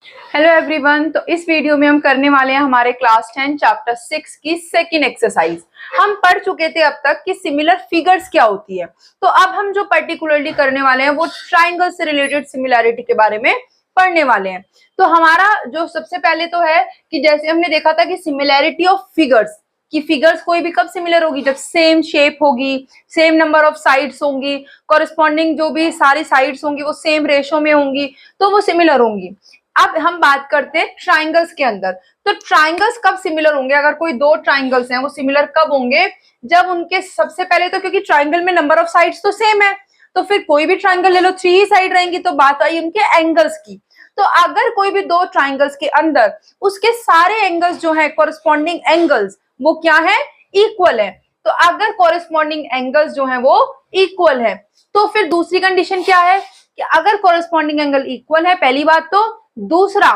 Hello everyone. तो इस video में हम करने वाले हैं हमारे क्लास 10 चैप्टर 6 की सेकंड एक्सरसाइज। हम पढ़ चुके थे अब तक कि सिमिलर फिगर्स क्या होती है। तो अब हम जो पर्टिकुलरली करने वाले हैं वो ट्राइंगल से रिलेटेड सिमिलैरिटी के बारे में पढ़ने वाले हैं। तो हमारा जो सबसे पहले तो है कि जैसे हमने देखा था कि सिमिलैरिटी ऑफ फिगर्स, कि फिगर्स कोई भी कब सिमिलर होगी, जब सेम शेप होगी, सेम नंबर ऑफ साइड्स होंगी, कॉरेस्पॉन्डिंग जो भी सारी साइड्स होंगी वो सेम रेशो में होंगी, तो वो सिमिलर होंगी। अब हम बात करते हैं ट्राइंगल्स के अंदर। तो ट्राइंगल्स कब सिमिलर होंगे? अगर कोई दो ट्राइंगल्स हैं वो सिमिलर कब होंगे? जब उनके सबसे पहले तो क्योंकि ट्राइंगल में नंबर ऑफ साइड्स तो सेम है, तो फिर कोई भी ट्राइंगल ले लो, 3 ही साइड रहेंगी, तो बात आई उनके एंगल्स की। तो अगर कोई भी दो ट्राइंगल्स के अंदर उसके सारे एंगल्स जो है कॉरेस्पॉन्डिंग एंगल्स वो क्या है? इक्वल है। तो अगर कॉरेस्पॉन्डिंग एंगल्स जो है वो इक्वल है तो फिर दूसरी कंडीशन क्या है कि अगर कॉरेस्पॉन्डिंग एंगल इक्वल है, पहली बात तो, दूसरा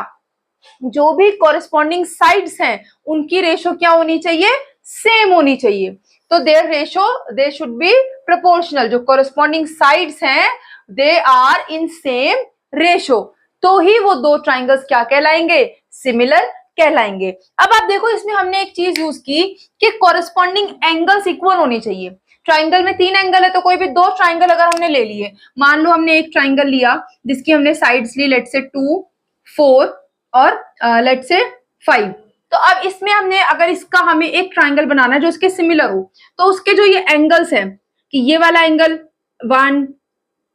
जो भी कॉरेस्पॉन्डिंग साइड्स हैं उनकी रेशो क्या होनी चाहिए? सेम होनी चाहिए। तो there ratio they should be proportional. जो कॉरेस्पॉन्डिंग साइड्स हैं they are in same ratio, तो ही वो दो ट्राइंगल्स क्या कहलाएंगे? सिमिलर कहलाएंगे। अब आप देखो इसमें हमने एक चीज यूज की कि कॉरेस्पॉन्डिंग एंगल्स इक्वल होनी चाहिए। ट्राइंगल में 3 एंगल है तो कोई भी दो ट्राइंगल अगर हमने ले लिए, मान लो हमने एक ट्राइंगल लिया जिसकी हमने साइड्स ली लेट से 2, 4 और लेट से 5। तो अब इसमें हमने अगर इसका हमें एक ट्राइंगल बनाना है जो इसके सिमिलर हो, तो उसके जो ये एंगल्स हैं कि ये वाला एंगल 1,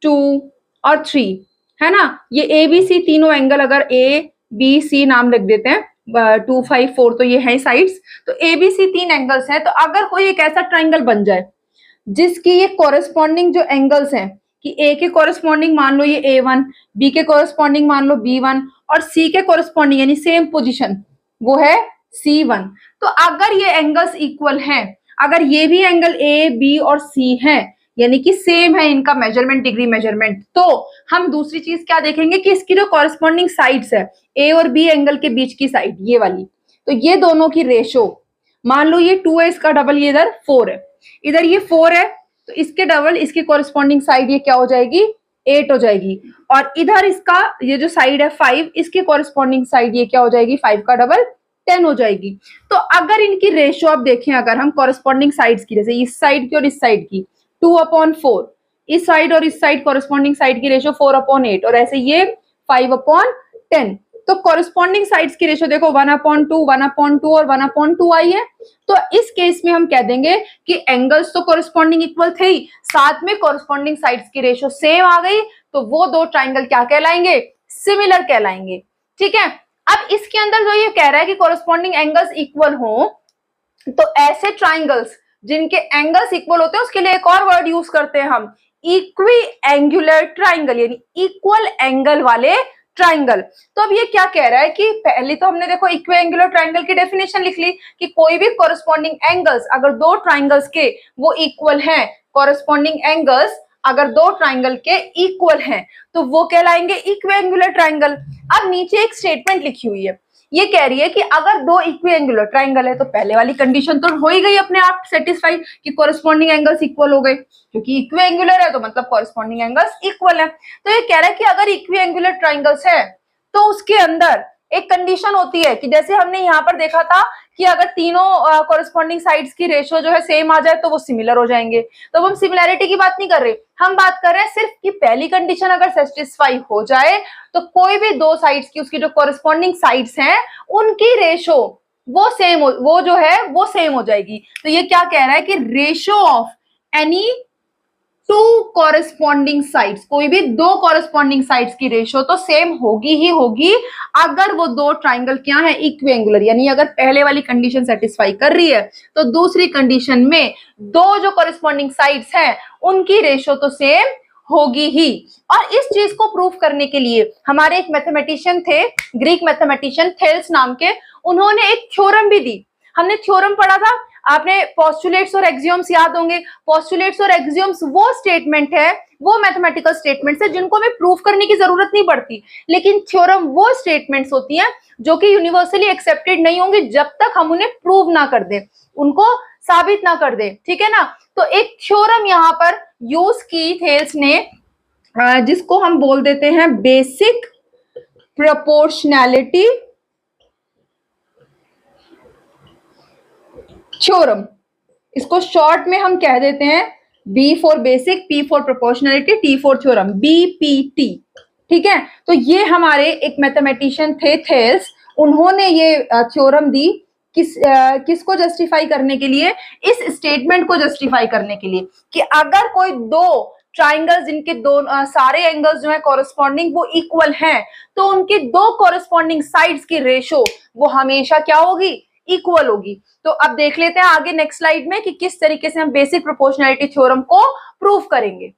2 और 3 है ना, ये ए बी सी तीनों एंगल अगर ए बी सी नाम रख देते हैं, 2, 5, 4 तो ये है साइड्स, तो ए बी सी 3 एंगल्स हैं। तो अगर कोई एक ऐसा ट्राइंगल बन जाए जिसकी ये कॉरेस्पॉन्डिंग जो एंगल्स हैं कि ए के कॉरेस्पॉन्डिंग मान लो ये A1, बी के कॉरेस्पॉन्डिंग मान लो B1 और सी के कॉरेस्पॉन्डिंग यानी सेम पोजीशन वो है C1। तो अगर ये एंगल्स इक्वल हैं, अगर ये भी एंगल ए बी और सी है यानी कि सेम है इनका मेजरमेंट, डिग्री मेजरमेंट, तो हम दूसरी चीज क्या देखेंगे कि इसकी जो कॉरेस्पॉन्डिंग साइड्स है ए और बी एंगल के बीच की साइड ये वाली, तो ये दोनों की रेशो, मान लो ये 2 है इसका डबल ये इधर 4 है, इधर ये 4 है तो इसके डबल इसकी कॉरेस्पॉन्डिंग साइड ये क्या हो जाएगी? 8 हो जाएगी। और इधर इसका ये जो साइड है 5, इसकी कॉरेस्पॉन्डिंग साइड ये क्या हो जाएगी? 5 का डबल 10 हो जाएगी। तो अगर इनकी रेशो आप देखें, अगर हम कॉरेस्पॉन्डिंग साइड्स की, जैसे इस साइड की और इस साइड की 2/4, इस साइड और इस साइड कॉरेस्पॉन्डिंग साइड की रेशो 4/8 और ऐसे ये 5/10, तो कॉरेस्पॉन्डिंग साइड्स की रेशो देखो 1/2, 1/2 और 1/2 आई है। तो इस केस में हम कह देंगे कि एंगल्स तो कॉरेस्पॉन्डिंग इक्वल थे ही, साथ में कॉरेस्पॉन्डिंग साइड्स की रेशो सेम आ गई, तो वो दो ट्राइंगल क्या कहलाएंगे? सिमिलर कहलाएंगे। ठीक है। अब इसके अंदर जो ये कह रहा है कि कॉरेस्पॉन्डिंग एंगल्स इक्वल हो, तो ऐसे ट्राइंगल्स जिनके एंगल्स इक्वल होते हैं उसके लिए एक और वर्ड यूज करते हैं हम, इक्वी एंगुलर ट्राइंगल, यानी इक्वल एंगल वाले ट्राइंगल। तो अब ये क्या कह रहा है कि पहले तो हमने देखो इक्वी एंगुलर ट्राइंगल की डेफिनेशन लिख ली कि कोई भी कॉरेस्पॉन्डिंग एंगल्स अगर दो ट्राइंगल्स के वो इक्वल हैं, कॉरेस्पॉन्डिंग एंगल्स अगर दो ट्राइंगल के इक्वल हैं तो वो कहलाएंगे इक्वी एंगुलर ट्राइंगल। अब नीचे एक स्टेटमेंट लिखी हुई है, ये कह रही है कि अगर दो इक्विएंगुलर ट्राइंगल है तो पहले वाली कंडीशन तो हो ही गई अपने आप सेटिस्फाई कि कॉरेस्पॉन्डिंग एंगल्स इक्वल हो गए, क्योंकि इक्विएंगुलर है तो मतलब कॉरेस्पॉन्डिंग एंगल्स इक्वल है। तो ये कह रहा है कि अगर इक्विएंगुलर ट्राइंगल्स है तो उसके अंदर एक कंडीशन होती है कि जैसे हमने यहाँ पर देखा था कि अगर तीनों कॉरेस्पॉन्डिंग साइड्स की रेशो जो है सेम आ जाए तो वो सिमिलर हो जाएंगे। तो हम सिमिलैरिटी की बात नहीं कर रहे, हम बात कर रहे हैं सिर्फ कि पहली कंडीशन अगर सेटिस्फाई हो जाए तो कोई भी दो साइड्स की उसकी जो कॉरेस्पॉन्डिंग साइड्स हैं उनकी रेशो वो सेम हो, वो जो है वो सेम हो जाएगी। तो ये क्या कह रहा है कि ratio of any two corresponding sides, कोई भी दो कॉरेस्पॉन्डिंग साइड्स की रेशो तो सेम होगी ही होगी अगर वो दो ट्राइंगल क्या है? इक्विएंगुलर, यानी अगर पहले वाली कंडीशन सेटिस्फाई कर रही है तो दूसरी कंडीशन में दो जो कॉरेस्पॉन्डिंग साइड्स हैं उनकी रेशो तो सेम होगी ही। और इस चीज को प्रूफ करने के लिए हमारे एक मैथमेटिशियन थे, ग्रीक मैथमेटिशियन थेल्स नाम के, उन्होंने एक थ्योरम भी दी। हमने थ्योरम पढ़ा था, आपने पोस्टुलेट्स और एक्सियोम्स याद होंगे। पोस्टुलेट्स और एक्सियोम्स वो स्टेटमेंट है, वो मैथमेटिकल स्टेटमेंट्स है जिनको हमें प्रूफ करने की जरूरत नहीं पड़ती, लेकिन थ्योरम वो स्टेटमेंट्स होती हैं जो कि यूनिवर्सली एक्सेप्टेड नहीं होंगी जब तक हम उन्हें प्रूव ना कर दें, उनको साबित ना कर दें। ठीक है ना। तो एक थ्योरम यहाँ पर यूज की थेल्स ने, जिसको हम बोल देते हैं बेसिक प्रोपोर्शनैलिटी थ्योरम, इसको शॉर्ट में हम कह देते हैं B for basic, P for proportionality, T for theorem, BPT. ठीक है, तो ये हमारे एक मैथमेटिशियन थे थेल्स, उन्होंने ये थ्योरम दी किसको जस्टिफाई करने के लिए, इस स्टेटमेंट को जस्टिफाई करने के लिए कि अगर कोई दो ट्राइंगल जिनके दो सारे एंगल्स जो है कॉरेस्पॉन्डिंग वो इक्वल हैं, तो उनके दो कॉरेस्पॉन्डिंग साइड्स की रेशो वो हमेशा क्या होगी, इक्वल होगी। तो अब देख लेते हैं आगे नेक्स्ट स्लाइड में कि किस तरीके से हम बेसिक प्रोपोर्शनैलिटी थ्योरम को प्रूव करेंगे।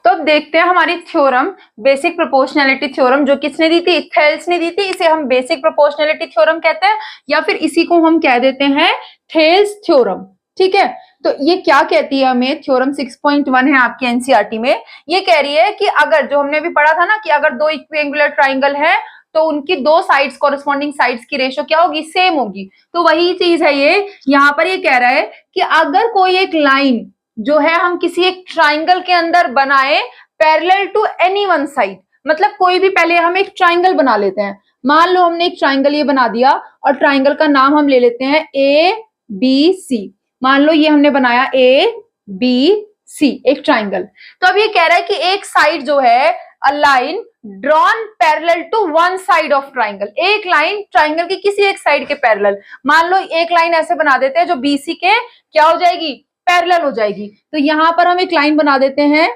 तो अब देखते हैं हमारी थ्योरम, बेसिक प्रोपोर्शनैलिटी थ्योरम, जो किसने दी थी, थेल्स ने दी थी। इसे हम बेसिक प्रोपोर्शनैलिटी थ्योरम कहते हैं, या फिर इसी को हम कह देते हैं थेल्स थ्योरम। ठीक है, तो ये क्या कहती है हमें, थ्योरम 6.1 है आपकी एनसीईआरटी में। ये कह रही है कि अगर, जो हमने भी पढ़ा था ना कि अगर दो इक्विएंगुलर ट्राइंगल है तो उनकी दो साइड्स, कॉरेस्पॉन्डिंग साइड्स की रेशो क्या होगी, सेम होगी। तो वही चीज है ये, यहाँ पर ये कह रहा है कि अगर कोई एक लाइन जो है हम किसी एक ट्राइंगल के अंदर बनाए parallel to any one side, मतलब कोई भी, पहले हम एक ट्राइंगल बना लेते हैं। मान लो हमने एक ट्राइंगल ये बना दिया और ट्राइंगल का नाम हम ले लेते हैं ए बी सी। मान लो ये हमने बनाया ए बी सी, एक ट्राइंगल। तो अब ये कह रहा है कि एक साइड जो है a line drawn parallel to one side of triangle, एक लाइन ट्राइंगल की किसी एक साइड के पैरेलल। मान लो एक लाइन ऐसे बना देते हैं जो बीसी के क्या हो जाएगी, पैरेलल हो जाएगी। तो यहां पर हम एक लाइन बना देते हैं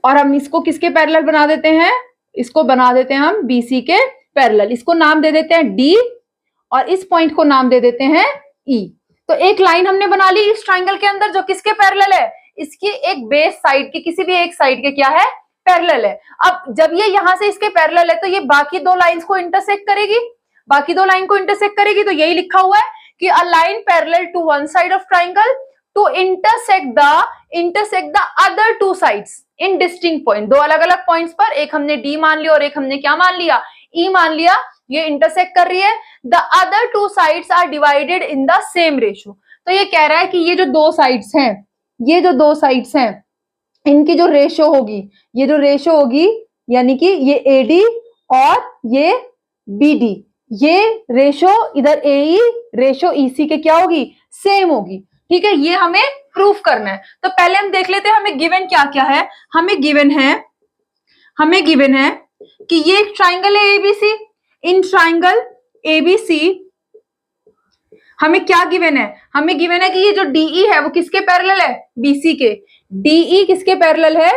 और हम इसको किसके पैरेलल बना देते हैं, इसको बना देते हैं हम बीसी के पैरेलल। इसको नाम दे देते हैं डी और इस पॉइंट को नाम दे देते हैं ई। तो एक लाइन हमने बना ली इस ट्राइंगल के अंदर जो किसके पैरेलल है, इसकी एक बेस साइड की, किसी भी एक साइड के क्या है, पैरेलल है। अब जब ये यहां से इसके पैरेलल है तो ये बाकी दो लाइंस को इंटरसेक्ट करेगी, बाकी दो लाइन को इंटरसेक्ट करेगी। तो यही लिखा हुआ है कि a line parallel to one side of triangle to intersect the other two sides in distinct point. दो अलग अलग पॉइंट्स पर, एक हमने डी मान लिया और एक हमने क्या मान लिया, ई मान लिया। ये इंटरसेक्ट कर रही है, the other two sides are divided in the same ratio. तो ये कह रहा है कि ये जो दो साइड्स हैं, ये जो दो साइड्स हैं, इनकी जो रेशो होगी, ये जो रेशो होगी, यानी कि ये एडी और ये बीडी, ये रेशो इधर एई रेशो ईसी के क्या होगी, सेम होगी। ठीक है, ये हमें प्रूफ करना है। तो पहले हम देख लेते हैं हमें गिवन क्या क्या है। हमें गिवन है कि ये एक ट्राइंगल है एबीसी। इन ट्राइंगल एबीसी हमें क्या गिवन है, हमें गिवन है कि ये जो डीई है वो किसके पैरेलल है, बीसी के। डीई किसके पैरेलल है,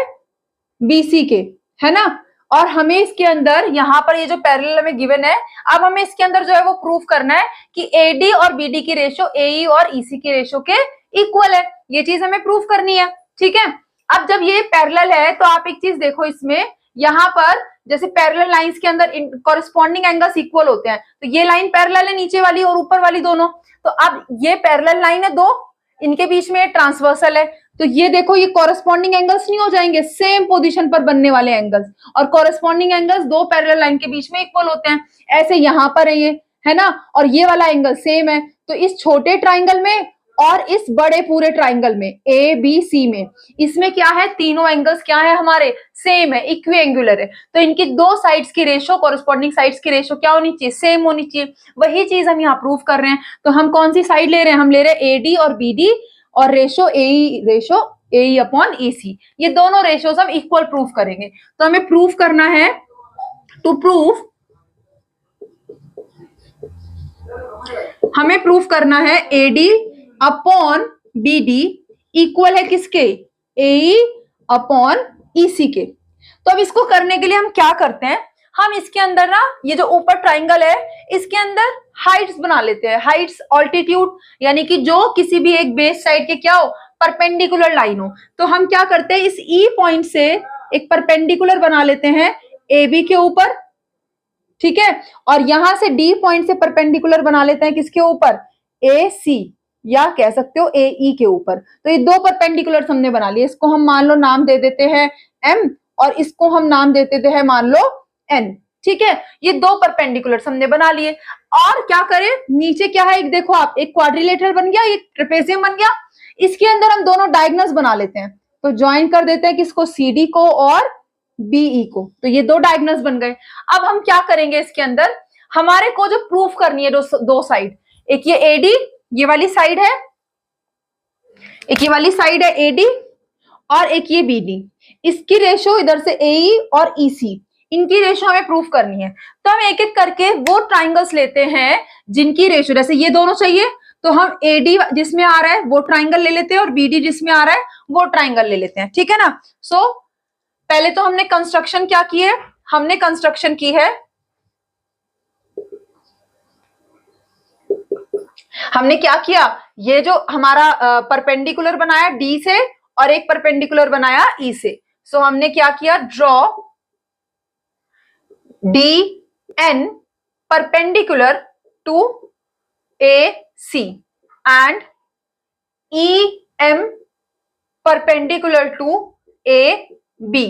बीसी के, है ना। और हमें इसके अंदर यहाँ पर ये जो पैरेलल हमें गिवन है, अब हमें इसके अंदर जो है वो प्रूफ करना है कि एडी और बीडी की रेशो एई और ईसी की रेशो के इक्वल है। ये चीज हमें प्रूफ करनी है। ठीक है, अब जब ये पैरेलल है तो आप एक चीज देखो, इसमें यहाँ पर जैसे पैरेलल लाइंस के अंदर कॉरेस्पॉन्डिंग एंगल्स इक्वल होते हैं, तो ये लाइन पैरेलल है नीचे वाली और ऊपर वाली दोनों। तो अब ये पैरेलल लाइन है दो, इनके बीच में ट्रांसवर्सल है, तो ये देखो ये कॉरेस्पॉन्डिंग एंगल्स नहीं हो जाएंगे, सेम पोजीशन पर बनने वाले एंगल्स। और कॉरेस्पॉन्डिंग एंगल्स दो पैरेलल लाइन के बीच में इक्वल होते हैं। ऐसे यहां पर है ये, है ना, और ये वाला एंगल सेम है। तो इस छोटे ट्राइंगल में और इस बड़े पूरे ट्राइंगल में ए बी सी में, इसमें क्या है, तीनों एंगल्स क्या है हमारे, सेम है, इक्विएंगुलर है। तो इनकी दो साइड्स की रेशो, कॉरेस्पॉन्डिंग साइड्स की रेशो क्या होनी चाहिए, सेम होनी चाहिए। वही चीज हम यहाँ प्रूव कर रहे हैं। तो हम कौन सी साइड ले रहे हैं, हम ले रहे हैं एडी और बीडी और रेशो एई अपॉन एसी। ये दोनों रेशोज हम इक्वल प्रूफ करेंगे। तो हमें प्रूफ करना है, टू प्रूफ हमें प्रूफ करना है एडी अपॉन बीडी इक्वल है किसके, एई अपॉन ईसी के। तो अब इसको करने के लिए हम क्या करते हैं, हम इसके अंदर ना ये जो ऊपर ट्राइंगल है इसके अंदर हाइट्स बना लेते हैं। हाइट्स ऑल्टीट्यूड, यानी कि जो किसी भी एक बेस साइड के क्या हो, परपेंडिकुलर लाइन हो। तो हम क्या करते हैं, इस ई पॉइंट से एक परपेंडिकुलर बना लेते हैं ए बी के ऊपर, ठीक है, और यहां से डी पॉइंट से परपेंडिकुलर बना लेते हैं किसके ऊपर, ए सी, या कह सकते हो ए ई के ऊपर। तो ये दो परपेंडिकुलर हमने बना लिए। इसको हम मान लो नाम दे देते हैं एम और इसको हम नाम दे देते हैं मान लो एन। ठीक है, ये दो परपेंडिकुलर हमने बना लिए। और क्या करें, नीचे क्या है, एक देखो आप, एक क्वाड्रिलेटरल बन गया, एक ट्रेपेजियम बन गया। इसके अंदर हम दोनों डायगोनल्स बना लेते हैं। तो ज्वाइन कर देते हैं किसको, सी डी को और बीई को। तो ये दो डायगोनल्स बन गए। अब हम क्या करेंगे इसके अंदर, हमारे को जो प्रूफ करनी है दो साइड, एक ये एडी ये वाली साइड है, एक ये वाली साइड है एडी और एक ये बीडी, इसकी रेशो इधर से एई और ईसी, इनकी रेशो हमें प्रूफ करनी है। तो हम एक एक करके वो ट्राइंगल्स लेते हैं जिनकी रेशो, जैसे ये दोनों चाहिए तो हम एडी जिसमें आ रहा है वो ट्राइंगल ले लेते हैं और बीडी जिसमें आ रहा है वो ट्राइंगल ले लेते हैं, ठीक है ना। सो पहले तो हमने कंस्ट्रक्शन क्या की है, हमने कंस्ट्रक्शन की है, हमने क्या किया, ये जो हमारा परपेंडिकुलर बनाया डी से और एक परपेंडिकुलर बनाया ई से। सो हमने क्या किया, draw D N perpendicular to A C and E M perpendicular to A B.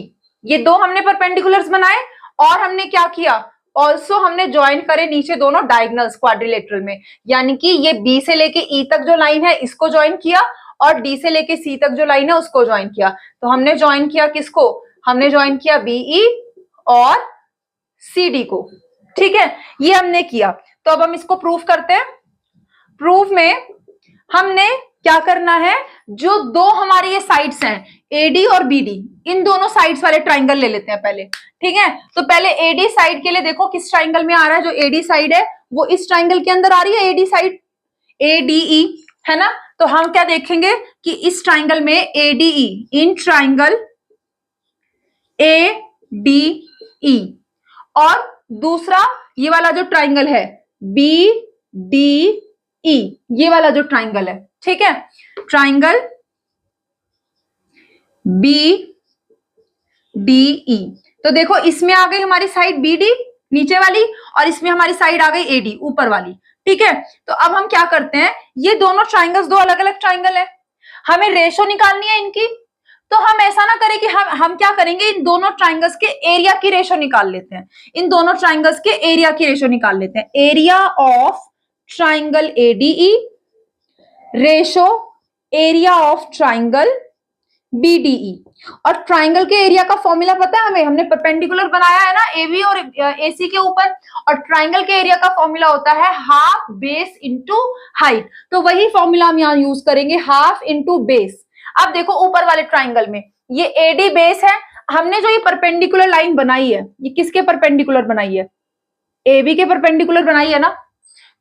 ये दो हमने परपेंडिकुलर्स बनाए और हमने क्या किया, ऑल्सो हमने ज्वाइन करे नीचे दोनों डायगोनल्स क्वाड्रिलेटरल में, यानी कि ये बी से लेके ई तक जो लाइन है इसको ज्वाइन किया और डी से लेके सी तक जो लाइन है उसको ज्वाइन किया। तो हमने ज्वाइन किया किसको, हमने ज्वाइन किया बीई और सीडी को, ठीक है, ये हमने किया। तो अब हम इसको प्रूफ करते हैं। प्रूफ में हमने क्या करना है, जो दो हमारी ये साइड्स हैं एडी और बीडी, इन दोनों साइड्स वाले ट्राइंगल ले लेते हैं पहले, ठीक है। तो पहले एडी साइड के लिए देखो किस ट्राइंगल में आ रहा है, जो एडी साइड है वो इस ट्राइंगल के अंदर आ रही है, एडी साइड एडीई है ना। तो हम क्या देखेंगे कि इस ट्राइंगल में एडीई, इन ट्राइंगल एडीई, और दूसरा ये वाला जो ट्राइंगल है बी डी ई, ये वाला जो ट्राइंगल है, ठीक है, ट्राइंगल बी डी ई। तो देखो इसमें आ गई हमारी साइड बी डी नीचे वाली और इसमें हमारी साइड आ गई एडी ऊपर वाली, ठीक है। तो अब हम क्या करते हैं, ये दोनों ट्राइंगल्स दो अलग अलग ट्राइंगल है, हमें रेशो निकालनी है इनकी। तो हम ऐसा ना करें कि हम क्या करेंगे, इन दोनों ट्राइंगल्स के एरिया की रेशो निकाल लेते हैं, इन दोनों ट्राइंगल्स के एरिया की रेशो निकाल लेते हैं। Area of triangle ADE ratio area of triangle BDE. और ट्राइंगल के एरिया का फॉर्मूला पता है हमें, हमने परपेंडिकुलर बनाया है ना एबी और एसी के ऊपर, और ट्राइंगल के एरिया का फॉर्मूला होता है हाफ बेस इंटू हाइट। तो वही फॉर्मूला हम यहाँ यूज करेंगे, हाफ इंटू बेस। अब देखो ऊपर वाले ट्राइंगल में ये एडी बेस है, हमने जो ये परपेंडिकुलर लाइन बनाई है ये किसके परपेंडिकुलर बनाई है, एबी के परपेंडिकुलर बनाई है ना।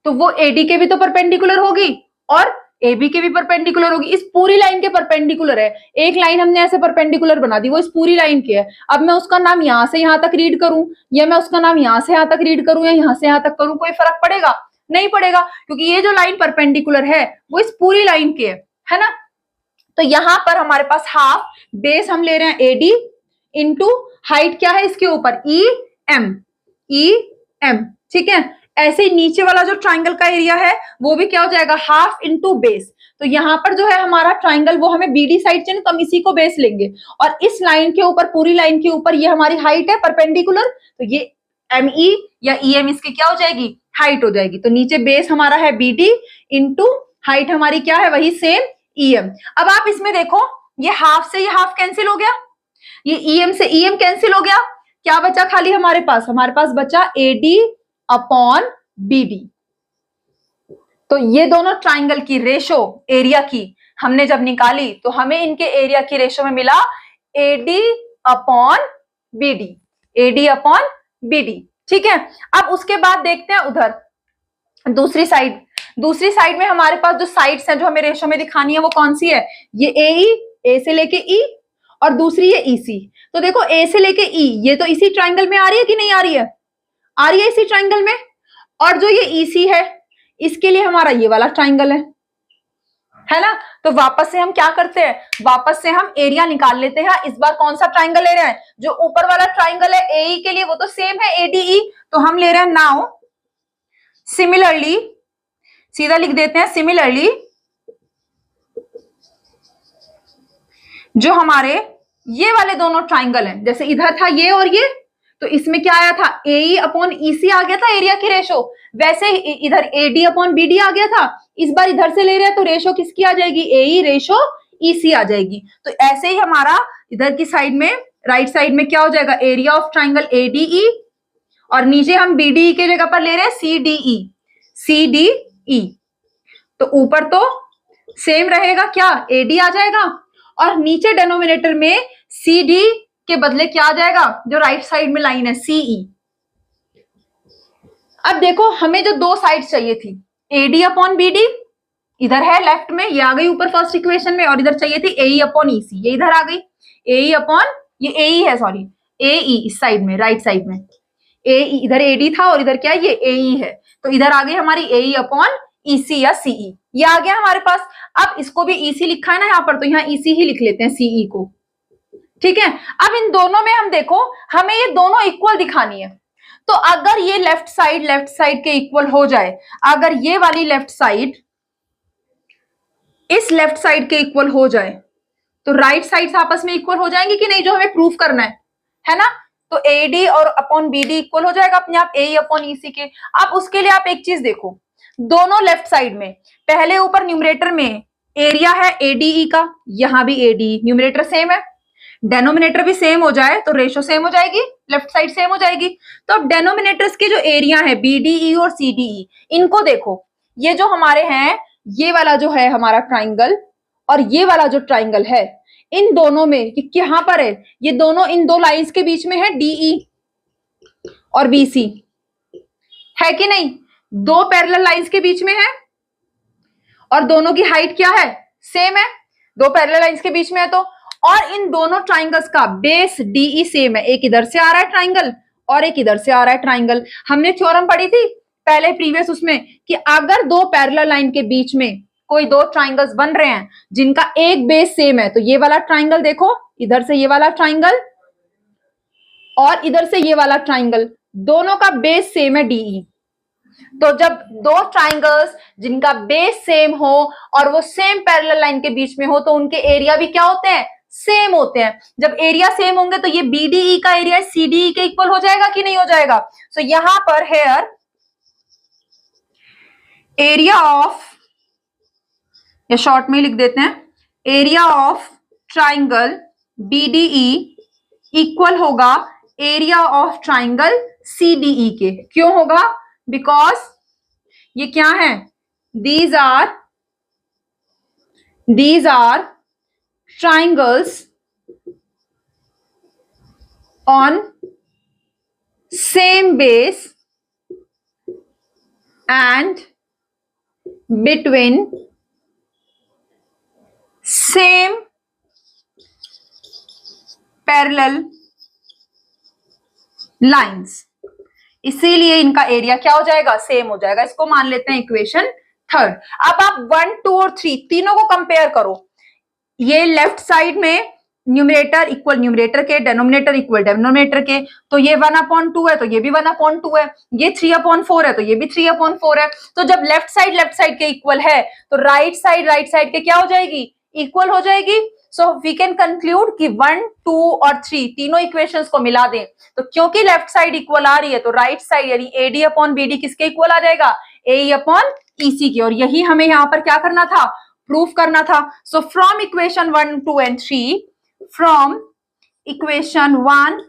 तो वो एडी के भी तो परपेंडिकुलर होगी और एबी के भी परपेंडिकुलर होगी, इस पूरी लाइन के परपेंडिकुलर है। एक लाइन हमने ऐसे परपेंडिकुलर बना दी, वो इस पूरी लाइन की है। अब मैं उसका नाम यहां से यहां तक रीड करूं या मैं उसका नाम यहां से यहां तक रीड करूं या यहां से यहां तक करूं, कोई फर्क पड़ेगा नहीं पड़ेगा, क्योंकि ये जो लाइन परपेंडिकुलर है वो इस पूरी लाइन की है ना। तो यहां पर हमारे पास हाफ बेस हम ले रहे हैं एडी इंटू हाइट क्या है इसके ऊपर ई एम, ठीक है। ऐसे ही नीचे वाला जो ट्राइंगल का एरिया है वो भी क्या हो जाएगा, हाफ इंटू बेस। तो यहाँ पर जो है हमारा ट्राइंगल वो हमें बीडी साइड चाहिए, तो हम इसी को बेस लेंगे और इस लाइन के ऊपर, पूरी लाइन के ऊपर ये हमारी हाइट है परपेंडिकुलर, तो ये एम ई या ई एम इसकी क्या हो जाएगी, हाइट हो जाएगी। तो नीचे बेस हमारा है बीडी इंटू हाइट हमारी क्या है, वही सेम ई एम। अब आप इसमें देखो ये हाफ से ये हाफ कैंसिल हो गया, ये ई एम से ई एम कैंसिल हो गया, क्या बचा खाली हमारे पास बचा एडी अपॉन बीडी। तो ये दोनों ट्राइंगल की रेशो एरिया की हमने जब निकाली तो हमें इनके एरिया की रेशो में मिला AD upon BD, AD upon BD, ठीक है। अब उसके बाद देखते हैं उधर दूसरी साइड में हमारे पास जो साइड्स हैं जो हमें रेशो में दिखानी है वो कौन सी है, ये ए से लेके ई और दूसरी है ईसी। तो देखो ए से लेके ई ये तो इसी ट्राइंगल में आ रही है कि नहीं आ रही है, आ रही है इसी ट्राइंगल में। और जो ये ईसी है इसके लिए हमारा ये वाला ट्राइंगल है ना। तो वापस से हम क्या करते हैं, वापस से हम एरिया निकाल लेते हैं। इस बार कौन सा ट्राइंगल ले रहे हैं, जो ऊपर वाला ट्राइंगल है एई के लिए वो तो सेम है एडीई, तो हम ले रहे हैं नाउ सिमिलरली, सीधा लिख देते हैं सिमिलरली जो हमारे ये वाले दोनों ट्राइंगल हैं, जैसे इधर था ये और ये, तो इसमें क्या आया था एई अपॉन ईसी आ गया था एरिया की रेशो, वैसे ही इधर एडी अपॉन बीडी आ गया था। इस बार इधर से ले रहे हैं तो रेशो किसकी आ जाएगी, एई रेशो ईसी आ जाएगी। तो ऐसे ही हमारा इधर की साइड में राइट साइड में क्या हो जाएगा, एरिया ऑफ ट्राइंगल ADE, और नीचे हम BDE के जगह पर ले रहे हैं CDE। तो ऊपर तो सेम रहेगा, क्या AD आ जाएगा, और नीचे डेनोमिनेटर में CD के बदले क्या आ जाएगा, जो राइट साइड में लाइन है CE। अब देखो हमें जो दो साइड चाहिए थी, AD अपॉन BD इधर है लेफ्ट में, ये आ गई ऊपर फर्स्ट इक्वेशन में, और इधर चाहिए थी AE अपॉन EC, ये इधर आ गई AE अपॉन, ये AE है सॉरी, AE इस साइड में राइट साइड में, AE इधर AD था और इधर क्या है, ये AE है, तो इधर आ गई हमारी AE अपॉन EC या CE, ये आ गया हमारे पास। अब इसको भी EC लिखा है ना यहाँ पर, तो यहाँ EC ही लिख लेते हैं CE को, ठीक है। अब इन दोनों में हम देखो, हमें ये दोनों इक्वल दिखानी है, तो अगर ये लेफ्ट साइड के इक्वल हो जाए, अगर ये वाली लेफ्ट साइड इस लेफ्ट साइड के इक्वल हो जाए, तो राइट साइड आपस में इक्वल हो जाएंगे कि नहीं, जो हमें प्रूफ करना है ना। तो AD और अपॉन BD इक्वल हो जाएगा अपने आप AE अपॉन EC के। अब उसके लिए आप एक चीज देखो, दोनों लेफ्ट साइड में, पहले ऊपर न्यूमरेटर में एरिया है ADE का, यहां भी ADE, न्यूमरेटर सेम है, डेनोमिनेटर भी सेम हो जाए तो रेशो सेम हो जाएगी, लेफ्ट साइड सेम हो जाएगी। तो अब डेनोमिनेटर्स के जो एरिया है BDE और CDE, इनको देखो, ये जो हमारे हैं, ये वाला जो है हमारा ट्राइंगल और ये वाला जो ट्राइंगल है, इन दोनों में ये कहां पर है, ये दोनों इन दो लाइंस के बीच में है DE और BC, है कि नहीं, दो पैरेलल लाइंस के बीच में है, और दोनों की हाइट क्या है, सेम है, दो पैरेलल लाइंस के बीच में है तो, और इन दोनों ट्राइंगल्स का बेस DE सेम है, एक इधर से आ रहा है ट्राइंगल और एक इधर से आ रहा है ट्राइंगल। हमने थ्योरम पढ़ी थी पहले प्रीवियस उसमें कि अगर दो पैरेलल लाइन के बीच में कोई दो ट्राइंगल्स बन रहे हैं जिनका एक बेस सेम है, तो ये वाला ट्राइंगल देखो, इधर से ये वाला ट्राइंगल और इधर से ये वाला ट्राइंगल, दोनों का बेस सेम है DE। तो जब दो ट्राइंगल्स जिनका बेस सेम हो और वो सेम पैरेलल लाइन के बीच में हो, तो उनके एरिया भी क्या होते हैं, सेम होते हैं। जब एरिया सेम होंगे तो ये BDE का एरिया CDE के इक्वल हो जाएगा कि नहीं हो जाएगा। सो यहां पर हेयर एरिया ऑफ, या शॉर्ट में लिख देते हैं, area of triangle BDE equal होगा एरिया ऑफ ट्राइंगल CDE के। क्यों होगा, बिकॉज ये क्या है, these are triangles on same base and between same parallel lines, इसीलिए इनका एरिया क्या हो जाएगा, सेम हो जाएगा। इसको मान लेते हैं इक्वेशन थर्ड। अब आप 1, 2 और 3 तीनों को कंपेयर करो, ये लेफ्ट साइड में न्यूमरेटर इक्वल न्यूमरेटर के, डेनोमिनेटर इक्वल डेनोमिनेटर के, तो ये 1/2 है तो ये भी 1/2 है, ये 3/4 है तो ये भी 3/4 है। तो जब लेफ्ट साइड के इक्वल है तो राइट साइड के क्या हो जाएगी, इक्वल हो जाएगी। सो वी कैन कंक्लूड कि 1, 2 और 3 तीनों इक्वेशंस को मिला दें तो क्योंकि लेफ्ट साइड इक्वल आ रही है तो राइट साइड यानी AD अपॉन BD किसके इक्वल आ जाएगा, AE अपॉन EC के। और यही हमें यहाँ पर क्या करना था, प्रूफ करना था। So from equation 1, 2 and 3, from equation 1,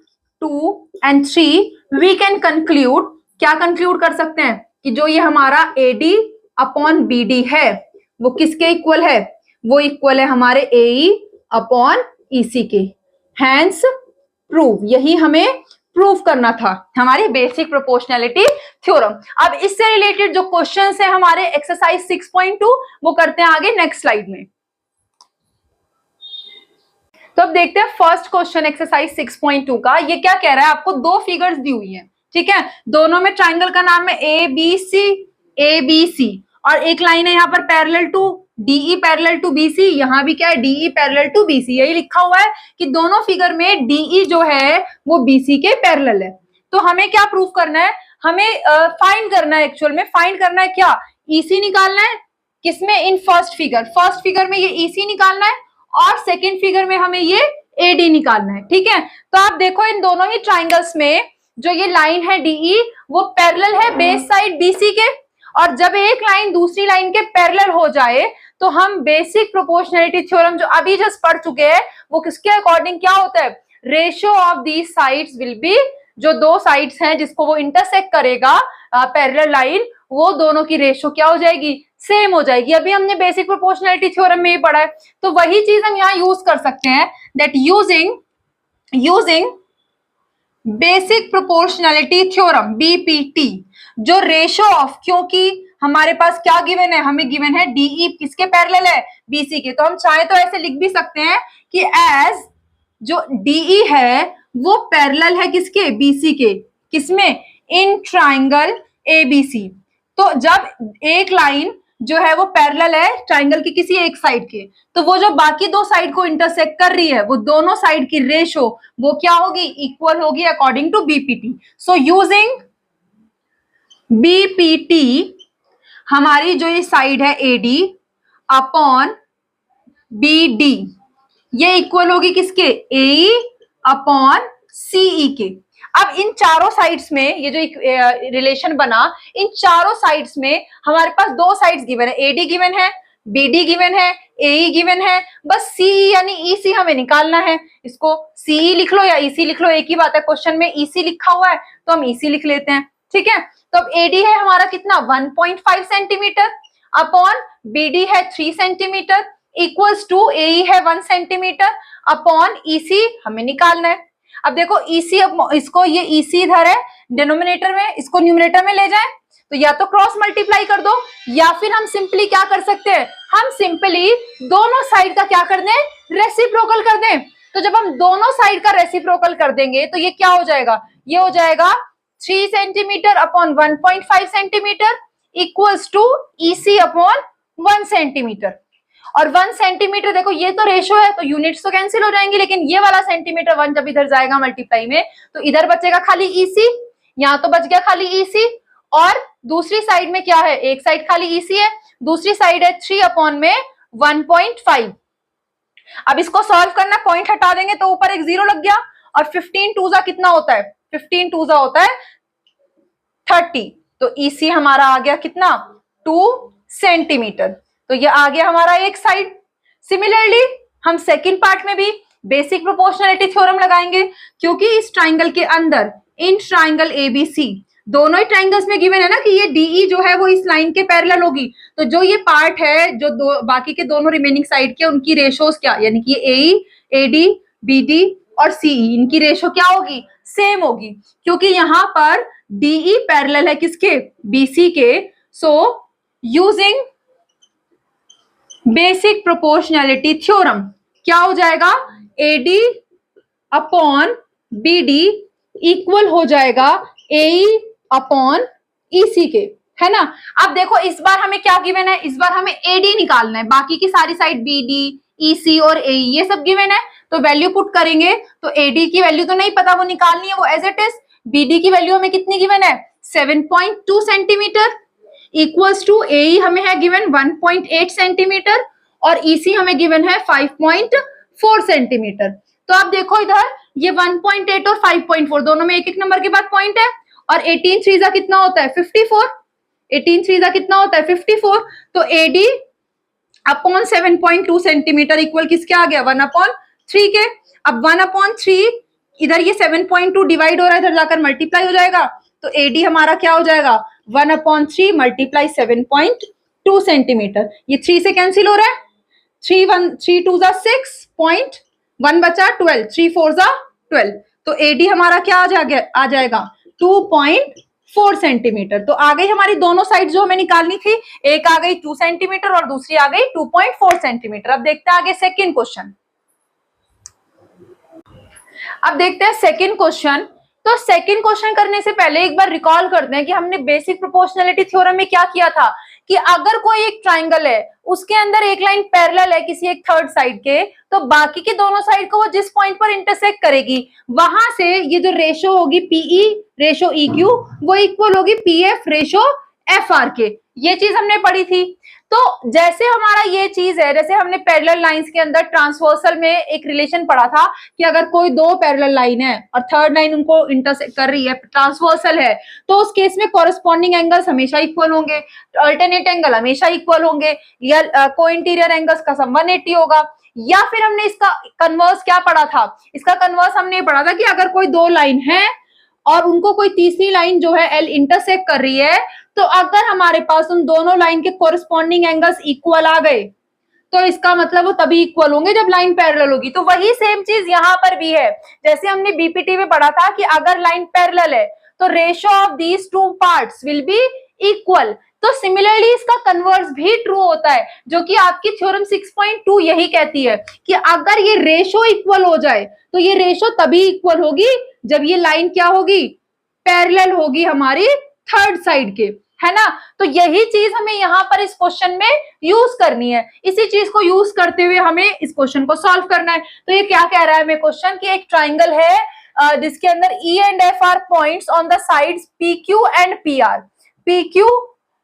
2 and 3 we can conclude, क्या कंक्लूड कर सकते हैं कि जो ये हमारा AD अपॉन BD है वो किसके इक्वल है, वो इक्वल है हमारे AE अपॉन EC के। हैंस प्रूव, यही हमें प्रूव करना था, हमारी बेसिक प्रोपोर्शनैलिटी थ्योरम। अब इससे रिलेटेड जो क्वेश्चंस है हमारे एक्सरसाइज 6.2 वो करते हैं आगे नेक्स्ट स्लाइड में। तो अब देखते हैं फर्स्ट क्वेश्चन एक्सरसाइज 6.2 का। ये क्या कह रहा है, आपको दो फिगर्स दी हुई है, ठीक है, दोनों में ट्राइंगल का नाम है ABC और एक लाइन है यहाँ पर parallel to DE parallel to BC, यहाँ भी क्या है DE पैरेलल टू BC, यही लिखा हुआ है कि दोनों फिगर में DE जो है वो BC के पैरेलल है। तो हमें क्या प्रूफ करना है, हमें फाइंड करना है, एक्चुअल में फाइंड करना है क्या, EC निकालना है। किसमें, इन फर्स्ट फिगर में ये EC निकालना है और सेकेंड फिगर में हमें ये AD निकालना है, ठीक है। तो आप देखो इन दोनों ही ट्राइंगल्स में जो ये लाइन है DE वो पैरेलल है बेस साइड BC के, और जब एक लाइन दूसरी लाइन के पैरेलल हो जाए तो हम बेसिक प्रोपोर्शनैलिटी थ्योरम जो अभी जस्ट पढ़ चुके हैं वो किसके अकॉर्डिंग क्या होता है, ratio of the sides will be, जो दो साइड्स हैं जिसको वो इंटरसेक्ट करेगा पैरेलल लाइन, वो दोनों की रेशियो क्या हो जाएगी, सेम हो जाएगी। अभी हमने बेसिक प्रोपोर्शनैलिटी थ्योरम में ही पढ़ा है, तो वही चीज हम यहाँ यूज कर सकते हैं, that using basic proportionality theorem BPT, जो रेशियो ऑफ, क्योंकि हमारे पास क्या गिवन है, हमें गिवन है डीई किसके पैरेलल है, बीसी के, तो हम चाहे तो ऐसे लिख भी सकते हैं कि एज जो डीई है वो पैरेलल है किसके, बीसी के, किसमें, इन ट्राइंगल एबीसी। तो जब एक लाइन जो है वो पैरेलल है ट्राइंगल की किसी एक साइड के, तो वो जो बाकी दो साइड को इंटरसेक्ट कर रही है वो दोनों साइड की रेशो वो क्या होगी, इक्वल होगी according to BPT. So using BPT हमारी जो ये साइड है एडी अपॉन बीडी, ये इक्वल होगी किसके, ए अपॉन सीई के। अब इन चारों साइड्स में ये जो एक रिलेशन बना, इन चारों साइड्स में हमारे पास दो साइड्स गिवन है, एडी गिवन है, बीडी गिवन है, एई गिवन है, बस सीई यानी ईसी हमें निकालना है। इसको सीई लिख लो या ईसी लिख लो, एक ही बात है, क्वेश्चन में ईसी लिखा हुआ है तो हम ईसी लिख लेते हैं, ठीक है। तो अब एडी है हमारा कितना, 1.5 सेंटीमीटर अपॉन बीडी है 3 सेंटीमीटर इक्वल्स टू एई है 1 सेंटीमीटर अपॉन ईसी हमें निकालना है। अब देखो ईसी, अब इसको, ये ईसी इधर है डिनोमिनेटर में, इसको न्यूमरेटर में ले जाए तो या तो क्रॉस मल्टीप्लाई कर दो, या फिर हम सिंपली क्या कर सकते हैं, हम सिंपली दोनों साइड का क्या कर दें, रेसिप्रोकल कर दें। तो जब हम दोनों साइड का रेसिप्रोकल कर देंगे तो ये क्या हो जाएगा, ये हो जाएगा 3 centimetre upon 1.5 centimetre equals to EC upon 1 centimetre. और 1 सेंटीमीटर देखो ये तो रेशो है तो यूनिट्स तो कैंसिल हो जाएंगे, लेकिन ये वाला सेंटीमीटर 1 जब इधर जाएगा मल्टीप्लाई में तो इधर बचेगा खाली ईसी, यहाँ तो बच गया खाली ईसी, और दूसरी साइड में क्या है, एक साइड खाली ईसी है, दूसरी साइड है 3 अपॉन में 1.5। अब इसको सॉल्व करना, पॉइंट हटा देंगे तो ऊपर एक जीरो लग गया, और 15 टूजा कितना होता है, 15 टूजा होता है 30, तो ईसी हमारा आ गया कितना, 2 सेंटीमीटर। तो ये आ गया हमारा एक साइड। सिमिलरली हम सेकंड पार्ट में भी बेसिक प्रोपोर्शनैलिटी थ्योरम लगाएंगे, क्योंकि इस ट्राइंगल के अंदर इन ट्राइंगल एबीसी दोनों ही ट्राइंगल्स में गिवन है ना कि ये डीई जो है वो इस लाइन के पैरेलल होगी, तो जो ये पार्ट है जो बाकी के दोनों रिमेनिंग साइड के उनकी रेशोस क्या, यानी कि एई, एडी, बीडी और सीई, इनकी रेशो क्या होगी, सेम होगी, क्योंकि यहाँ पर डीई पैरेलल है किसके, बीसी के। So using basic proportionality theorem क्या हो जाएगा, एडी अपॉन बीडी इक्वल हो जाएगा एई अपॉन ईसी के, है ना। अब देखो इस बार हमें क्या गिवन है, इस बार हमें एडी निकालना है, बाकी की सारी साइड बीडी, ईसी और एई ये सब गिवन है, तो वैल्यू पुट करेंगे तो एडी की वैल्यू तो नहीं पता, वो निकालनी है, वो एज इट इज। बीडी की वैल्यू हमें कितनी गिवन है, 7.2 सेंटीमीटर इक्वल्स टू एई हमें है गिवन 1.8 सेंटीमीटर और ईसी हमें गिवन है 5.4 सेंटीमीटर। तो आप देखो इधर ये 1.8 और 5.4 दोनों में एक एक नंबर के बाद पॉइंट है, और 18 थ्रीजा कितना होता है 54, 18 थ्रीजा कितना होता है 54, तो एडी अपॉन 7.2 सेंटीमीटर इक्वल किसके आ गया, 1/3 के। अब 1/3 इधर ये 7.2 डिवाइड हो रहा है, इधर जाकर मल्टीप्लाई हो जाएगा, तो एडी हमारा क्या हो जाएगा 1/3 मल्टीप्लाई 7.2 सेंटीमीटर, ये 3 से कैंसिल हो रहा है, 3 2 जा 6, 1 बचा 12, 3 4 जा 12, तो एडी हमारा क्या आ जाएगा 2.4 सेंटीमीटर। तो आ गई हमारी दोनों साइड जो हमें निकालनी थी, एक आ गई 2 सेंटीमीटर और दूसरी आ गई 2.4 सेंटीमीटर। अब देखते हैं आगे सेकंड क्वेश्चन। अब देखते हैं सेकंड क्वेश्चन। तो सेकंड क्वेश्चन करने से पहले एक बार रिकॉल करते हैं कि हमने बेसिक प्रोपोर्शनैलिटी थ्योरम में क्या किया था, कि अगर कोई एक ट्राइंगल है उसके अंदर एक लाइन पैरेलल है किसी एक थर्ड साइड के, तो बाकी के दोनों साइड को वो जिस पॉइंट पर इंटरसेक्ट करेगी वहां से ये जो रेशो होगी पीई रेशो ईक्यू वो इक्वल होगी पीएफ रेशो एफआर के। ये चीज हमने पढ़ी थी। तो जैसे हमारा ये चीज है, जैसे हमने पैरेलल लाइंस के अंदर ट्रांसवर्सल में एक रिलेशन पढ़ा था कि अगर कोई दो पैरेलल लाइन है और थर्ड लाइन उनको इंटरसेक्ट कर रही है, ट्रांसवर्सल है, तो उस केस में कॉरेस्पॉन्डिंग एंगल्स हमेशा इक्वल होंगे, अल्टरनेट एंगल हमेशा इक्वल होंगे, या को इंटीरियर एंगल्स का सम 180 होगा। या फिर हमने इसका कन्वर्स क्या पढ़ा था, इसका कन्वर्स हमने ये पढ़ा था कि अगर कोई दो लाइन है और उनको कोई तीसरी लाइन जो है एल इंटरसेक्ट कर रही है, तो अगर हमारे पास उन दोनों लाइन के कोरिस्पॉन्डिंग एंगल्स इक्वल आ गए तो इसका मतलब वो तभी इक्वल होंगे जब लाइन पैरेलल होगी। तो वही सेम चीज यहाँ पर भी है, जैसे हमने बीपीटी में पढ़ा था कि अगर लाइन पैरेलल है तो ratio of these two parts will be equal. तो सिमिलरली इसका कन्वर्स भी ट्रू होता है, जो कि आपकी थ्योरम 6.2 यही कहती है कि अगर ये रेशियो इक्वल हो जाए तो ये रेशियो तभी इक्वल होगी जब ये लाइन क्या होगी, पैरेलल होगी हमारी थर्ड साइड के, है ना। तो यही चीज हमें यहाँ पर इस क्वेश्चन में यूज करनी है, इसी चीज को यूज करते हुए हमें इस क्वेश्चन को सॉल्व करना है। तो ये क्या कह रहा है हमें क्वेश्चन कि एक ट्राइंगल है जिसके अंदर E and F are points on the sides PQ and PR, PQ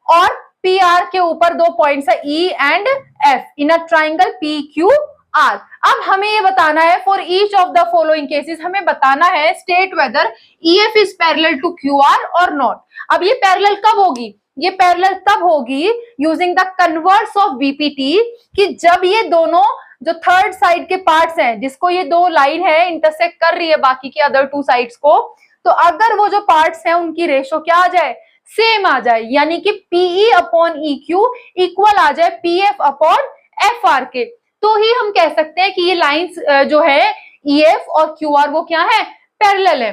और PR के ऊपर दो पॉइंट्स है E and F in a triangle PQR। अब हमें ये बताना है for each of the following cases, हमें बताना है state whether EF is parallel to QR और नॉट। अब ये पैरेलल कब होगी, ये पैरेलल तब होगी using the converse of BPT, कि जब ये दोनों जो थर्ड साइड के पार्ट्स हैं जिसको ये दो लाइन है इंटरसेक्ट कर रही है बाकी की अदर टू साइड्स को, तो अगर वो जो पार्ट्स हैं उनकी रेशो क्या आ जाए, सेम आ जाए, यानी कि PE अपॉन EQ इक्वल आ जाए PF अपॉन FR के, तो ही हम कह सकते हैं कि ये लाइंस जो है EF और QR वो क्या है, पैरेलल है।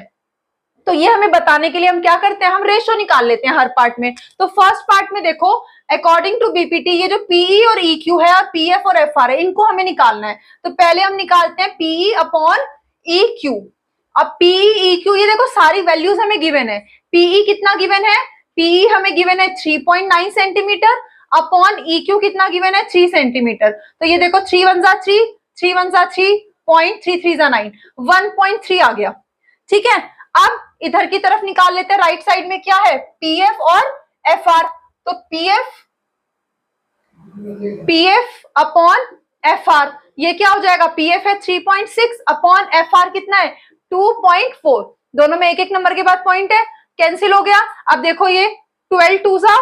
तो ये हमें बताने के लिए हम क्या करते हैं, हम रेशो निकाल लेते हैं हर पार्ट में। तो फर्स्ट पार्ट में देखो अकॉर्डिंग टू बीपीटी ये जो PE और EQ है और PF और FR है इनको हमें निकालना है। तो पहले हम निकालते हैं PE अपॉन EQ। अब PE EQ ये देखो सारी वैल्यूज हमें गिवन है। PE कितना गिवन है, PE हमें गिवन है 3.9 सेंटीमीटर अपॉन EQ कितना गिवन है 3 सेंटीमीटर। तो ये देखो 3 1 जा 3, 3 1 जा 3, 3 3 जा 9, 1.3 आ गया। ठीक है, अब इधर की तरफ निकाल लेते हैं, राइट साइड में क्या है PF और FR। तो PF अपॉन FR ये क्या हो जाएगा, PF है 3.6 अपॉन FR कितना है 2.4, दोनों में एक एक नंबर के बाद पॉइंट है, कैंसिल हो गया। अब देखो ये 12 2 जा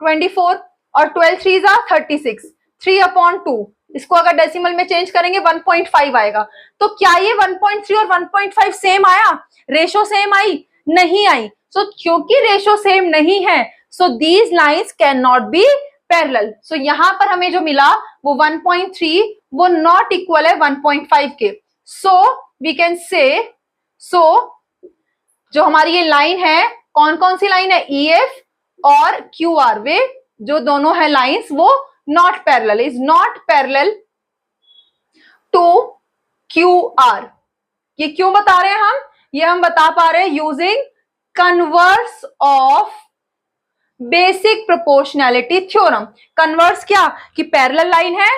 24 और 12 3 जा 36, 3 अपॉन 2, इसको अगर डेसिमल में चेंज करेंगे 1.5 आएगा। तो क्या ये 1.3 और 1.5 सेम आया, रेशो सेम आई, नहीं आई। सो क्योंकि रेशो सेम नहीं है so these lines can not be parallel. So यहां पर हमें जो मिला वो 1.3 वो नॉट इक्वल है 1.5 के। सो वी कैन से, सो जो हमारी ये लाइन है कौन कौन सी लाइन है, EF और QR, वे जो दोनों है लाइंस वो not parallel, is not parallel to QR। ये क्यों बता रहे हैं हम, ये हम बता पा रहे हैं using converse of basic proportionality theorem. Converse क्या, कि पैरेलल लाइन है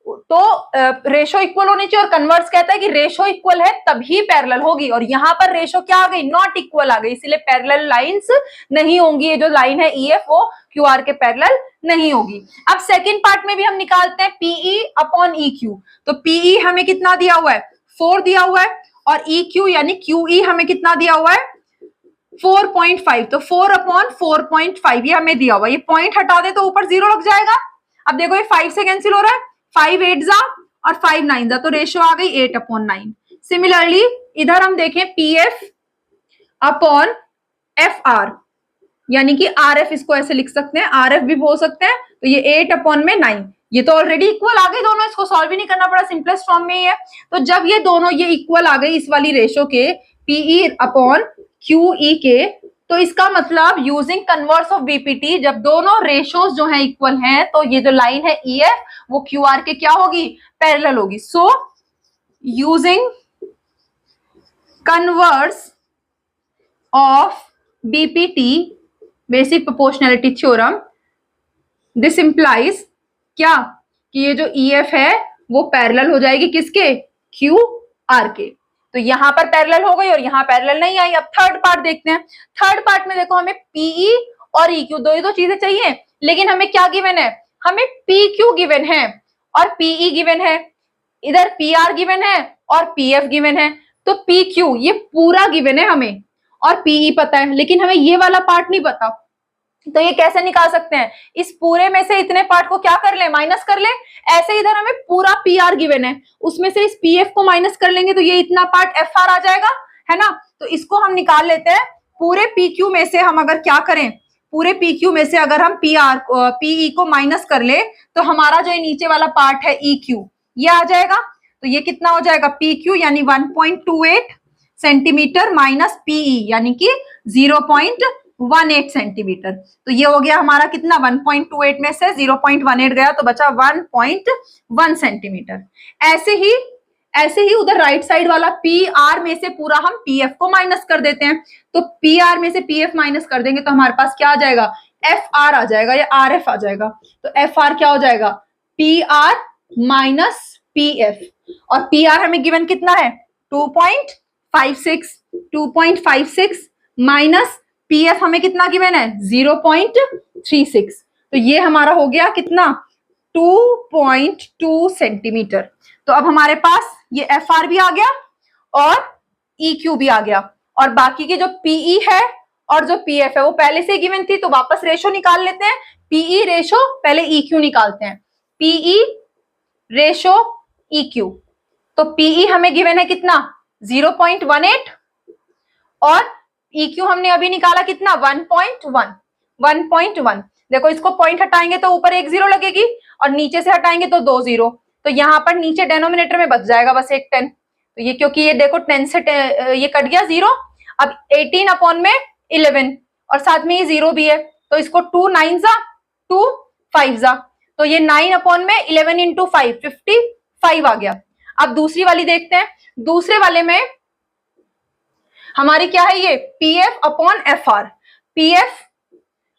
तो रेशो इक्वल होनी चाहिए, और कन्वर्स कहता है कि रेशो इक्वल है तभी पैरेलल होगी, और यहां पर रेशो क्या आ गई, नॉट इक्वल आ गई, इसीलिए पैरेलल लाइंस नहीं होंगी। ये जो लाइन है EF वो QR के पैरेलल नहीं होगी। अब सेकंड पार्ट में भी हम निकालते हैं PE अपॉन EQ। तो PE हमें कितना दिया हुआ है 4 दिया हुआ है, और EQ यानी QE हमें कितना दिया हुआ है 4.5। तो 4 अपॉन 4.5 ये हमें दिया हुआ है, ये पॉइंट हटा दे तो ऊपर 0 लग जाएगा। अब देखो ये 5 से कैंसिल हो रहा है, 5 8 जा और 5 9 जा, तो रेशियो आ गई 8 अपॉन 9। सिमिलरली इधर हम देखें PF अपॉन FR, यानी कि RF इसको ऐसे लिख सकते हैं, RF भी बोल सकते हैं। तो ये 8 अपॉन में 9, ये तो ऑलरेडी इक्वल आ गए दोनों, इसको सॉल्व भी नहीं करना पड़ा, सिंपलेस्ट फॉर्म में ही है। तो जब ये दोनों ये इक्वल आ गए इस वाली रेशो के PE अपॉन QE के, तो इसका मतलब यूजिंग कन्वर्स ऑफ बीपीटी जब दोनों रेशोज जो हैं इक्वल हैं तो ये जो लाइन है EF वो QR के क्या होगी, पैरेलल होगी। So using converse of BPT basic proportionality theorem, this implies क्या, कि ये जो EF है वो पैरेलल हो जाएगी किसके, QR के। तो यहां पर पैरेलल हो गई और यहां पैरेलल नहीं आई। अब थर्ड पार्ट देखते हैं। थर्ड पार्ट में देखो हमें PE और EQ दो ही दो चीजें चाहिए, लेकिन हमें क्या गिवन है, हमें PQ गिवन है और PE गिवन है, इधर PR गिवन है और PF गिवन है। तो PQ ये पूरा गिवन है हमें और PE पता है, लेकिन हमें ये वाला पार्ट नहीं पता। तो ये कैसे निकाल सकते हैं, इस पूरे में से इतने पार्ट को क्या कर ले, माइनस कर ले। ऐसे इधर हमें पूरा पी आर गिवन है, उसमें से इस पी एफ को माइनस कर लेंगे तो ये इतना पार्ट एफ आर आ जाएगा, है ना। तो इसको हम निकाल लेते हैं। पूरे पी क्यू में से हम अगर क्या करें, पूरे पी क्यू में से अगर हम पीई को माइनस कर ले तो हमारा जो नीचे वाला पार्ट है ई क्यू, ये आ जाएगा। तो ये कितना हो जाएगा, पी क्यू यानी 1.28 सेंटीमीटर माइनस पीई यानी कि 0.18 सेंटीमीटर। तो ये हो गया हमारा कितना, 1.28 में से 0.18 गया तो बचा 1.1 सेंटीमीटर। ऐसे ही उधर राइट साइड वाला पी आर में से पूरा हम पी एफ को माइनस कर देते हैं। तो पी आर में से पी एफ माइनस कर देंगे तो हमारे पास क्या आ जाएगा, एफ आर आ जाएगा या आर एफ आ जाएगा। तो एफ आर क्या हो जाएगा, P R minus P F. और पी आर हमें गिवन कितना है, 2.56 माइनस पी एफ हमें कितना गिवन है, 0.36। तो ये हमारा हो गया कितना, 2.2 सेंटीमीटर। तो अब हमारे पास ये एफ आर भी आ गया और ई क्यू भी आ गया, और बाकी की जो पीई है और जो पी एफ है वो पहले से गिवन थी, तो वापस रेशो निकाल लेते हैं। पीई रेशो पहले ई क्यू निकालते हैं, पीई रेशो ई क्यू। तो पीई हमें गिवन है कितना, 0.18 और ई क्यू हमने अभी निकाला कितना, 1.1। देखो इसको पॉइंट हटाएंगे तो ऊपर एक 0 लगेगी और नीचे से हटाएंगे तो 2 0। तो यहाँ पर नीचे डेनोमिनेटर में बच जाएगा बस एक 10। तो ये क्योंकि ये देखो 10 से ये कट गया 0। अब 18 अपॉन में 11 और साथ में ये 0 भी है, तो इसको 2 9 जा 2 5 जा, तो ये 9 अपॉन में 11 इंटू 5 55 आ गया। अब दूसरी वाली देखते हैं। दूसरे वाले में हमारी क्या है, ये P F upon F R, P F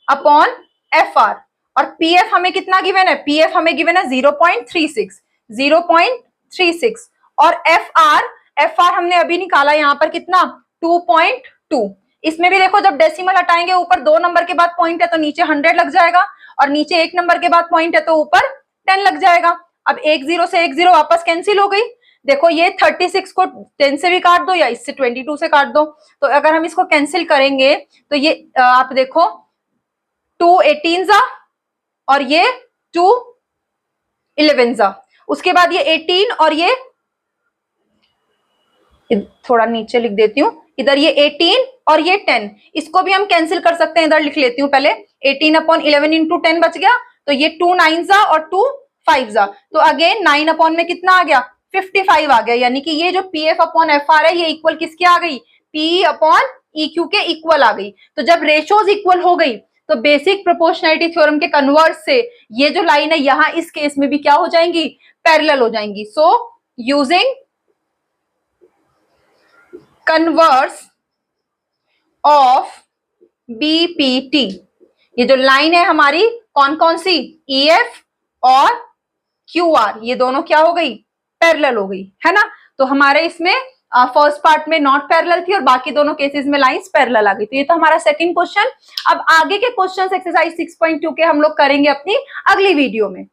upon F R. और पी एफ हमें कितना गिवन है, पी एफ हमें गिवन है 0.36 और एफ आर हमने अभी निकाला यहाँ पर कितना, 2.2। इसमें भी देखो जब डेसिमल हटाएंगे ऊपर 2 नंबर के बाद पॉइंट है तो नीचे 100 लग जाएगा, और नीचे 1 नंबर के बाद पॉइंट है तो ऊपर 10 लग जाएगा। अब 1 0 से 1 0 वापस कैंसिल हो गई। देखो ये 36 को 10 से भी काट दो या इससे 22 से काट दो, तो अगर हम इसको कैंसिल करेंगे तो ये आप देखो 2 18 जा और ये 2 11 जा, उसके बाद ये 18 और ये थोड़ा नीचे लिख देती हूँ, इधर ये 18 और ये 10, इसको भी हम कैंसिल कर सकते हैं। इधर लिख लेती हूँ पहले, 18 अपॉन 11 इंटू 10 बच गया, तो ये 2 9 जा और 2 5 जा, तो अगेन 9 अपॉन में कितना आ गया, 55 आ गया। यानी कि ये जो P F upon F R है ये इक्वल किसके आ गई, पी अपॉन ई क्यू के इक्वल आ गई। तो जब रेशोज इक्वल हो गई तो बेसिक प्रोपोर्शनैलिटी थ्योरम के कन्वर्स से ये जो लाइन है यहाँ इस केस में भी क्या हो जाएंगी, पैरेलल हो जाएंगी। So using converse of BPT, ये जो लाइन है हमारी कौन कौन सी, ई एफ और क्यू आर, ये दोनों क्या हो गई, पैरेलल हो गई, है ना। तो हमारे इसमें फर्स्ट पार्ट में नॉट पैरेलल थी और बाकी दोनों केसेस में लाइंस पैरेलल आ गई। तो ये तो हमारा सेकंड क्वेश्चन। अब आगे के क्वेश्चन एक्सरसाइज 6.2 के हम लोग करेंगे अपनी अगली वीडियो में।